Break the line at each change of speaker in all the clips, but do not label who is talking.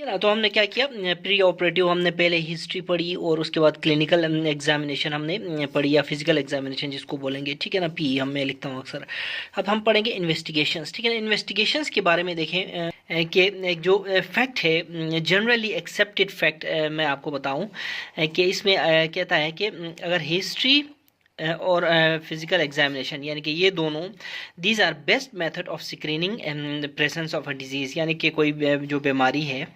ठीक है ना। तो हमने क्या किया, प्री ऑपरेटिव हमने पहले हिस्ट्री पढ़ी और उसके बाद क्लिनिकल एग्जामिनेशन हमने पढ़ी, या फिजिकल एग्जामिनेशन जिसको बोलेंगे, ठीक है ना, पी हम मैं लिखता हूँ अक्सर। अब हम पढ़ेंगे इन्वेस्टिगेशंस, ठीक है ना। इन्वेस्टिगेशंस के बारे में देखें कि एक जो फैक्ट है, जनरली एक्सेप्टेड फैक्ट मैं आपको बताऊं कि इसमें कहता है कि अगर हिस्ट्री और फिजिकल एग्जामिनेशन, यानी कि ये दोनों, these are best method of screening the presence of a disease, यानी कि कोई जो बीमारी है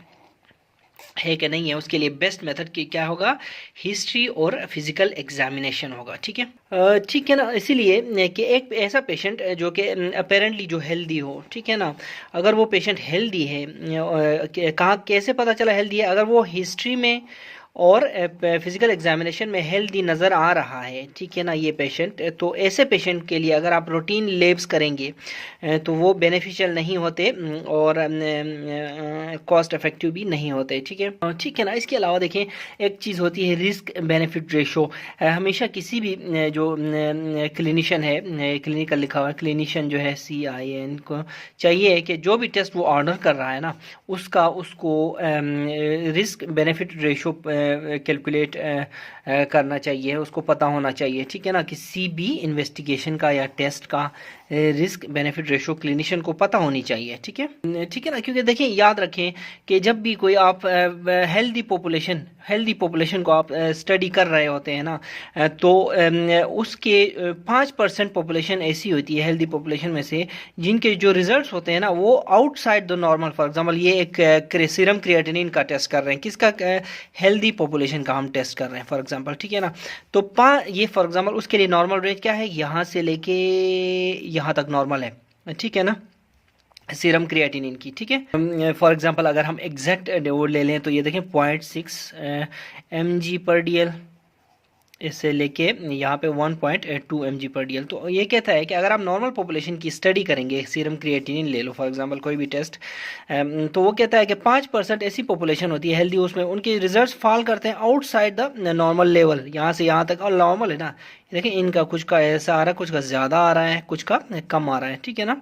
कि नहीं है, उसके लिए बेस्ट मेथड की क्या होगा, हिस्ट्री और फिजिकल एग्जामिनेशन होगा, ठीक है। ठीक है ना। इसीलिए कि एक ऐसा पेशेंट जो कि अपेरेंटली जो हेल्दी हो, ठीक है ना, अगर वो पेशेंट हेल्दी है, कहाँ कैसे पता चला हेल्दी है, अगर वो हिस्ट्री में और फिजिकल एग्जामिनेशन में हेल्दी नज़र आ रहा है, ठीक है ना, ये पेशेंट, तो ऐसे पेशेंट के लिए अगर आप रूटीन लेब्स करेंगे तो वो बेनिफिशियल नहीं होते और कॉस्ट इफेक्टिव भी नहीं होते, ठीक है। ठीक है ना। इसके अलावा देखें, एक चीज़ होती है रिस्क बेनिफिट रेशो। हमेशा किसी भी जो क्लिनिशियन है, क्लिनिकल लिखा हुआ है, क्लिनिशियन जो है CIN को चाहिए कि जो भी टेस्ट वो ऑर्डर कर रहा है ना, उसको रिस्क बेनिफिट रेशो कैलकुलेट करना चाहिए, उसको पता होना चाहिए, ठीक है ना। किसी भी इन्वेस्टिगेशन का या टेस्ट का रिस्क बेनिफिट रेशो क्लिनिशियन को पता होनी चाहिए, ठीक है, ठीक है ना। क्योंकि देखिए, याद रखें कि जब भी कोई आप हेल्दी पॉपुलेशन को आप स्टडी कर रहे होते हैं ना, तो उसके 5% पॉपुलेशन ऐसी होती है हेल्दी पॉपुलेशन में से जिनके जो रिजल्ट्स होते हैं ना, वो outside the normal. For example, ये एक सीरम क्रिएटिनिन का टेस्ट कर रहे हैं, किसका, हेल्दी पॉपुलेशन का हम टेस्ट कर रहे हैं फॉर एग्जांपल, ठीक है ना। तो ये फॉर एग्जांपल उसके लिए नॉर्मल रेंज क्या है, यहाँ से लेके यहाँ तक नॉर्मल है, ठीक है ना, सीरम क्रिएटिनिन की, ठीक है। फॉर एग्जांपल अगर हम एग्जैक्ट वो ले लें तो ये देखें 0.6 mg/dl, इससे लेके यहाँ पे 1.2 mg/dl। तो ये कहता है कि अगर आप नॉर्मल पॉपुलेशन की स्टडी करेंगे, सीरम क्रिएटिनिन ले लो फॉर एग्जांपल, कोई भी टेस्ट, तो वो कहता है कि 5% ऐसी पॉपुलेशन होती है हेल्दी, उसमें उनके रिजल्ट्स फॉल करते हैं आउटसाइड द नॉर्मल लेवल, यहाँ से यहाँ तक, और नॉर्मल है ना, देखिए इनका कुछ का ऐसा आ रहा है, कुछ का ज़्यादा आ रहा है, कुछ का कम आ रहा है, ठीक है ना।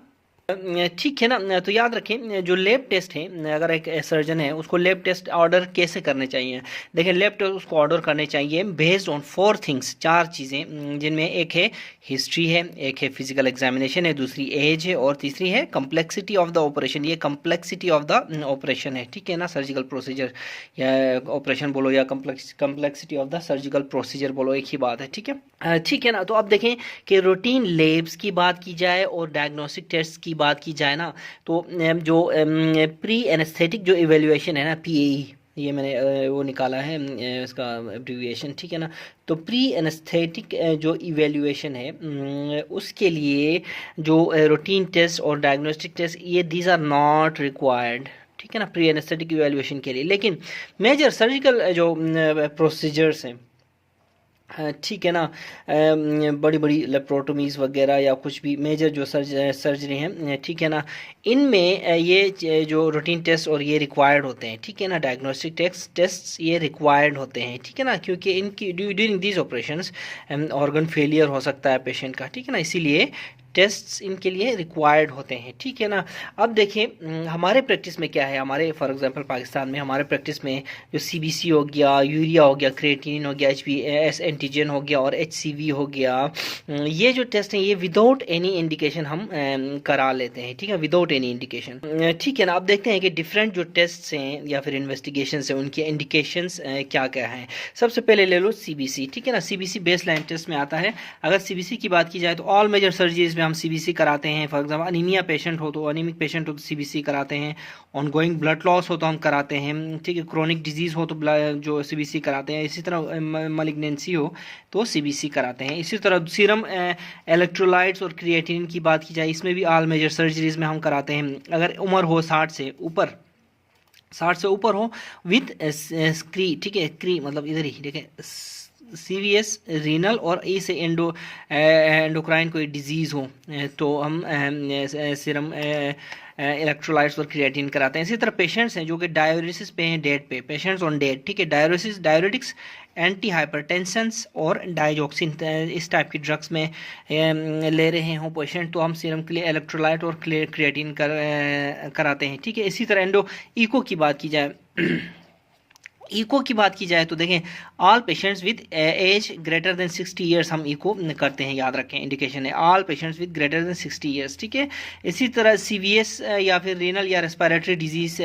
ठीक है ना। तो याद रखें, जो लैब टेस्ट है, अगर एक सर्जन है, उसको लैब टेस्ट ऑर्डर कैसे करने चाहिए। देखिए, लैब टेस्ट उसको ऑर्डर करने चाहिए बेस्ड ऑन 4 थिंग्स, 4 चीज़ें, जिनमें एक है हिस्ट्री है, एक है फिजिकल एग्जामिनेशन है, दूसरी एज है, और तीसरी है कम्प्लेक्सिटी ऑफ द ऑपरेशन। ये कम्प्लेक्सिटी ऑफ द ऑपरेशन है, ठीक है ना, सर्जिकल प्रोसीजर या ऑपरेशन बोलो, या complexity of the surgical procedure बोलो, एक ही बात है, ठीक है। ठीक है ना। तो अब देखें कि रूटीन लेब्स की बात की जाए और डायग्नोस्टिक टेस्ट की बात की जाए ना, तो जो प्री एनेस्थेटिक जो इवेल्युएशन है ना, PAE, ये मैंने वो निकाला है इसका एब्रीविएशन, ठीक है ना। तो प्री एनेस्थेटिक जो इवेल्युएशन है, उसके लिए जो रूटीन टेस्ट और डायग्नोस्टिक टेस्ट, ये दीज आर नॉट रिक्वायर्ड, ठीक है ना, प्री एनेस्थेटिक इवेल्युएशन के लिए। लेकिन मेजर सर्जिकल जो प्रोसीजर्स हैं, ठीक है ना, बड़ी बड़ी लेप्रोटोमीज़ वगैरह या कुछ भी मेजर जो सर्जरी हैं, ठीक है ना, इनमें ये जो रूटीन टेस्ट और ये रिक्वायर्ड होते हैं, ठीक है ना, डायग्नोस्टिक टेस्ट ये रिक्वायर्ड होते हैं, ठीक है ना, क्योंकि इनकी during these operations organ failure हो सकता है पेशेंट का, ठीक है ना, इसीलिए टेस्ट्स इनके लिए रिक्वायर्ड होते हैं, ठीक है ना। अब देखिए, हमारे प्रैक्टिस में क्या है, हमारे फॉर एग्जांपल पाकिस्तान में हमारे प्रैक्टिस में जो CBC हो गया, यूरिया हो गया, क्रिएटिनिन हो गया, HbS एंटीजन हो गया, और HCV हो गया, ये जो टेस्ट हैं ये विदाउट एनी इंडिकेशन हम करा लेते हैं, ठीक है, विदाउट एनी इंडिकेशन, ठीक है ना। अब देखते हैं कि डिफरेंट जो टेस्ट हैं या फिर इन्वेस्टिगेशन हैं, उनके इंडिकेशंस क्या क्या हैं। सबसे पहले ले लो CBC, ठीक है ना। CBC बेस लाइन टेस्ट में आता है। अगर CBC की बात की जाए तो ऑल मेजर सर्जरीज हम CBC कराते हैं। फॉर एग्जांपल अनीमिया पेशेंट हो तो, अनीमिक पेशेंट हो तो CBC कराते हैं, ऑनगोइंग ब्लड लॉस हो तो हम कराते हैं, ठीक है, क्रोनिक डिजीज़ हो तो जो CBC कराते हैं, इसी तरह मलिग्नेंसी हो तो CBC कराते हैं। इसी तरह सीरम इलेक्ट्रोलाइट्स और क्रिएटिनिन की बात की जाए, इसमें भी ऑल मेजर सर्जरीज में हम कराते हैं। अगर उम्र हो 60 से ऊपर हो विथ क्री, ठीक है, क्री मतलब इधर ही देखें, CVS रीनल और E से एंडोक्राइन कोई डिजीज़ हो तो हम सीरम इलेक्ट्रोलाइट्स और क्रिएटिन कराते हैं। इसी तरह पेशेंट्स हैं जो कि डायलिसिस पे हैं, डेट पे, पेशेंट्स ऑन डेट, ठीक है, डायरेटिक्स, एंटी हाइपरटेंशंस और डाइजॉक्सिन इस टाइप की ड्रग्स में ले रहे हों पेशेंट, तो हम सीरम के लिए इलेक्ट्रोलाइट और क्रिएटिन कराते हैं, ठीक है। इसी तरह इको की बात की जाए इको की बात की जाए तो देखें, all patients with age greater than 60 years हम इको करते हैं, याद रखें, इंडिकेशन है all patients with greater than 60 years, ठीक है। इसी तरह CVS या फिर रीनल या रेस्पिरेटरी डिजीज़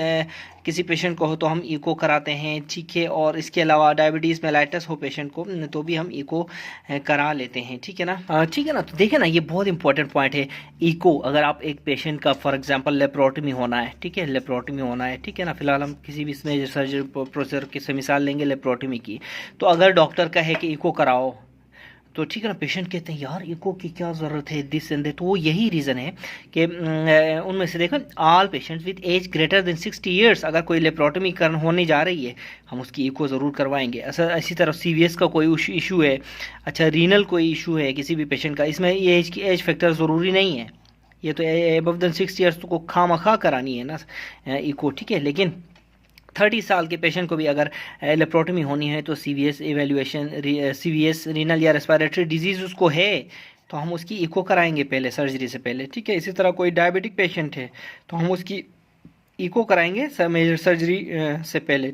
किसी पेशेंट को हो तो हम इको कराते हैं, ठीक है। और इसके अलावा डायबिटीज़ मेलाइटस हो पेशेंट को तो भी हम इको करा लेते हैं, ठीक है ना, ठीक है ना। तो देखें ना, ये बहुत इंपॉर्टेंट पॉइंट है इको। अगर आप एक पेशेंट का फॉर एग्जांपल लेप्रोटमी होना है, ठीक है, लेप्रोटमी होना है, ठीक है ना, फिलहाल हम किसी भी इसमें सर्जरी प्रोसीजर की से मिसाल लेंगे लेप्रोटमी की, तो अगर डॉक्टर कहे कि इको कराओ तो ठीक है ना, पेशेंट कहते हैं यार इको की क्या ज़रूरत है, दिस एंड दैट, तो यही रीज़न है कि उनमें से देखो all patients with age greater than 60 years, अगर कोई लेप्रोटमी होने जा रही है हम उसकी इको ज़रूर करवाएंगे। इसी तरह CVS का कोई इशू है, अच्छा रीनल कोई इशू है किसी भी पेशेंट का, इसमें ये एज फैक्टर ज़रूरी नहीं है, ये तो अबव देन 60 ईयर्स तो को खामखा करानी है ना इको, ठीक है। लेकिन 30 साल के पेशेंट को भी अगर लेप्रोटमी होनी है तो CVS इवेल्युएशन, CVS रीनल या रेस्पिरेटरी डिजीज़ उसको है तो हम उसकी इको कराएंगे पहले, सर्जरी से पहले, ठीक है। इसी तरह कोई डायबिटिक पेशेंट है तो हम उसकी इको कराएंगे मेजर सर्जरी से पहले,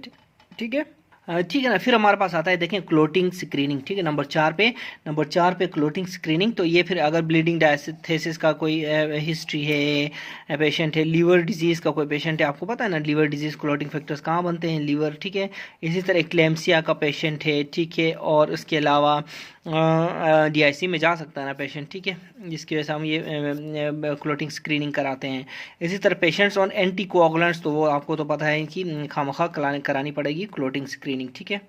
ठीक है, ठीक है ना। फिर हमारे पास आता है देखें क्लोटिंग स्क्रीनिंग, ठीक है, नंबर 4 पे क्लोटिंग स्क्रीनिंग। तो ये फिर अगर ब्लीडिंग डायस्थेसिस का कोई हिस्ट्री है, पेशेंट है, लीवर डिजीज़ का कोई पेशेंट है, आपको पता है ना लीवर डिजीज़ क्लोटिंग फैक्टर्स कहाँ बनते हैं, लीवर, ठीक है। इसी तरह एक्लेम्सिया का पेशेंट है, ठीक है, और उसके अलावा DIC में जा सकता है ना पेशेंट, ठीक है, जिसकी वजह से हम ये क्लोटिंग स्क्रीनिंग कराते हैं। इसी तरह पेशेंट्स ऑन एंटी कोआगुलेंट्स, तो वो आपको तो पता है कि खामखा करानी पड़ेगी क्लोटिंग स्क्रीनिंग, ठीक है।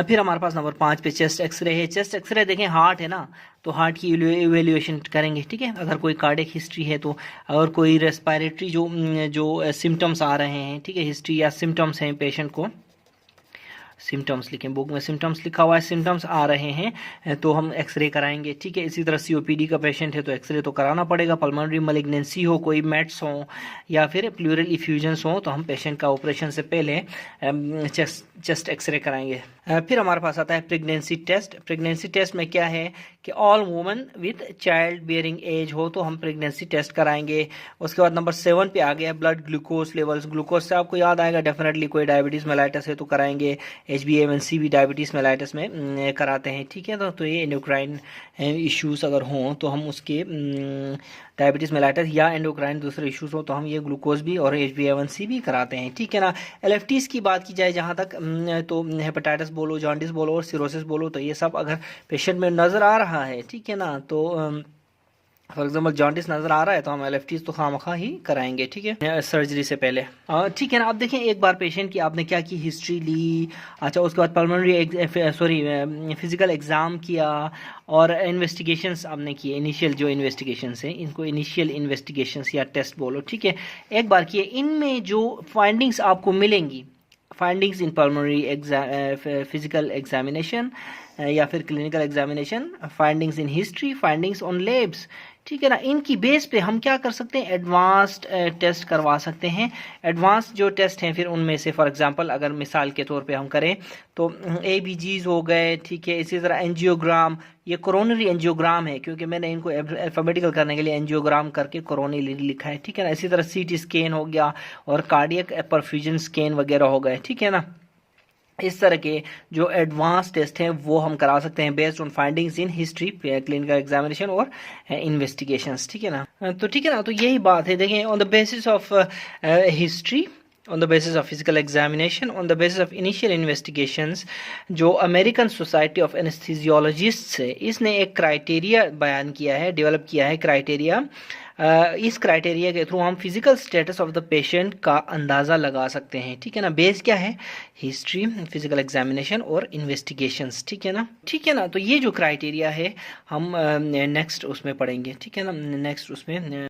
फिर हमारे पास नंबर 5 पे चेस्ट एक्सरे है। चेस्ट एक्सरे देखें, हार्ट है ना, तो हार्ट की इवेल्युएशन करेंगे, ठीक है। अगर कोई कार्डियक हिस्ट्री है तो, अगर कोई रेस्पिरेटरी जो सिम्टम्स आ रहे हैं, ठीक है, हिस्ट्री या सिम्टम्स हैं पेशेंट को, सिम्टम्स लिखें, बुक में सिम्टम्स लिखा हुआ है, सिम्टम्स आ रहे हैं तो हम एक्सरे कराएंगे, ठीक है। इसी तरह COPD का पेशेंट है तो एक्सरे तो कराना पड़ेगा। पल्मोनरी मैलिग्नेंसी हो, कोई मेट्स हो या फिर प्लूरल इफ्यूजन्स हो तो हम पेशेंट का ऑपरेशन से पहले चेस्ट एक्सरे कराएंगे। फिर हमारे पास आता है प्रेगनेंसी टेस्ट। प्रेगनेंसी टेस्ट में क्या है कि all woman with child bearing age हो तो हम प्रेगनेंसी टेस्ट कराएंगे। उसके बाद नंबर 7 पे आ गया ब्लड ग्लूकोज लेवल्स। ग्लूकोज से आपको याद आएगा डेफिनेटली कोई डायबिटीज़ मेलाइटस है तो कराएंगे, HbA1c भी डायबिटीज़ मेलाइटस में कराते हैं, ठीक है। तो ये एंडोक्राइन इश्यूज़ अगर हों तो हम उसके डायबिटीज़ मेलाइटस या एंडोक्राइन दूसरे इश्यूज़ हो तो हम ये ग्लूकोज भी और HbA1c भी कराते हैं, ठीक है ना। LFTs की बात की जाए जहाँ तक तो हेपेटाइटिस बोलो, जॉन्डिस बोलो और सिरोसिस बोलो, तो ये सब अगर पेशेंट में नज़र आ रहा है, ठीक है ना, तो फॉर एग्जाम्पल जॉन्डिस नज़र आ रहा है तो हम LFTs तो खामखा ही कराएंगे, ठीक है, सर्जरी से पहले, ठीक है ना। अब देखें एक बार पेशेंट की आपने क्या की, हिस्ट्री ली, अच्छा, उसके बाद पल्मोनरी फिजिकल एग्ज़ाम किया और इन्वेस्टिगेशंस आपने किए, इनिशियल जो इन्वेस्टिगेशंस हैं इनको इनिशियल इन्वेस्टिगेशंस या टेस्ट बोलो, ठीक है, एक बार किए। इनमें जो फाइंडिंग्स आपको मिलेंगी, findings in pulmonary physical examination या फिर clinical examination, findings in history, findings on labs, ठीक है ना, इनकी बेस पे हम क्या कर सकते हैं, एडवांस्ड टेस्ट करवा सकते हैं। एडवांस जो टेस्ट हैं फिर उनमें से फॉर एग्जांपल अगर मिसाल के तौर पे हम करें तो ABGs हो गए, ठीक है। इसी तरह एंजियोग्राम, ये कोरोनरी एंजियोग्राम है क्योंकि मैंने इनको अल्फाबेटिकल करने के लिए एंजियोग्राम करके कोरोनरी लिखा है, ठीक है ना। इसी तरह CT स्कैन हो गया और कार्डियक परफ्यूजन स्कैन वगैरह हो गए, ठीक है ना। इस तरह के जो एडवांस टेस्ट हैं वो हम करा सकते हैं based on findings in history, clinical examination और इन्वेस्टिगेशंस, ठीक है ना। तो ठीक है ना, तो यही बात है। देखें, on the basis of history, on the basis of physical examination, on the basis of initial investigations, जो अमेरिकन सोसाइटी ऑफ एनेस्थीसियोलॉजिस्ट्स है इसने एक क्राइटेरिया बयान किया है, डेवलप किया है क्राइटेरिया। इस क्राइटेरिया के थ्रू हम physical status of the patient का अंदाज़ा लगा सकते हैं, ठीक है ना। बेस क्या है, हिस्ट्री, फिजिकल एग्जामिनेशन और इन्वेस्टिगेशंस, ठीक है ना, ठीक है ना। तो ये जो क्राइटेरिया है हम नेक्स्ट उसमें पढ़ेंगे, ठीक है ना, नेक्स्ट उसमें